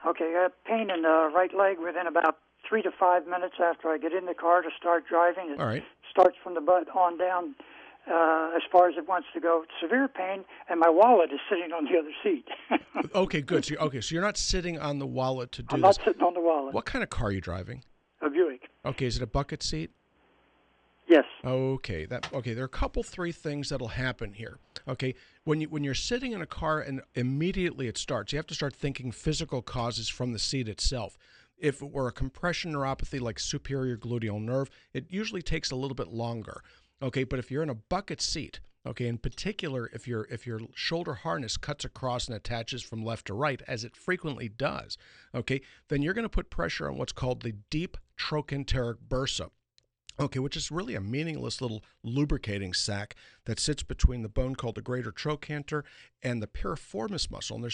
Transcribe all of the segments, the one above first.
Okay, I got pain in the right leg within about 3 to 5 minutes after I get in the car to start driving. It All right. starts from the butt on down as far as it wants to go. Severe pain, and my wallet is sitting on the other seat. Okay, good. So you're not sitting on the wallet to do I'm this. not sitting on the wallet. What kind of car are you driving? A Buick. Okay, is it a bucket seat? Yes. Okay, there are a couple, three things that'll happen here. Okay, when you're sitting in a car and immediately it starts, you have to start thinking physical causes from the seat itself. If it were a compression neuropathy like superior gluteal nerve, it usually takes a little bit longer. Okay, but if you're in a bucket seat, okay, in particular, if your shoulder harness cuts across and attaches from left to right, as it frequently does, okay, then you're going to put pressure on what's called the deep trochanteric bursa. Okay, which is really a meaningless little lubricating sac that sits between the bone called the greater trochanter and the piriformis muscle, and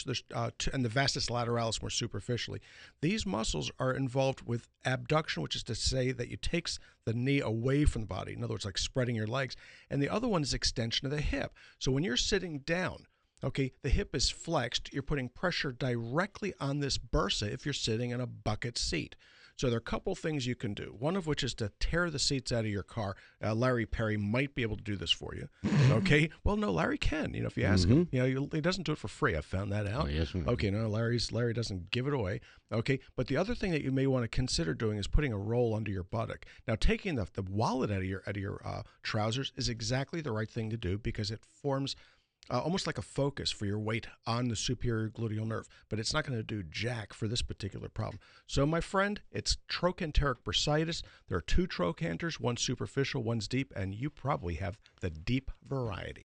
and the vastus lateralis more superficially. These muscles are involved with abduction, which is to say that you takes the knee away from the body. In other words, like spreading your legs. And the other one is extension of the hip. So when you're sitting down, okay, the hip is flexed. You're putting pressure directly on this bursa if you're sitting in a bucket seat. So there are a couple things you can do, one of which is to tear the seats out of your car. Larry Perry might be able to do this for you. Okay? Well, no, Larry can, if you ask him. He doesn't do it for free. I found that out. Oh, yes, okay, no, Larry doesn't give it away. Okay, but the other thing that you may want to consider doing is putting a roll under your buttock. Now, taking the wallet out of your trousers is exactly the right thing to do because it forms almost like a focus for your weight on the superior gluteal nerve, but it's not going to do jack for this particular problem. So, my friend, it's trochanteric bursitis. There are two trochanters, one's superficial, one's deep, and you probably have the deep variety.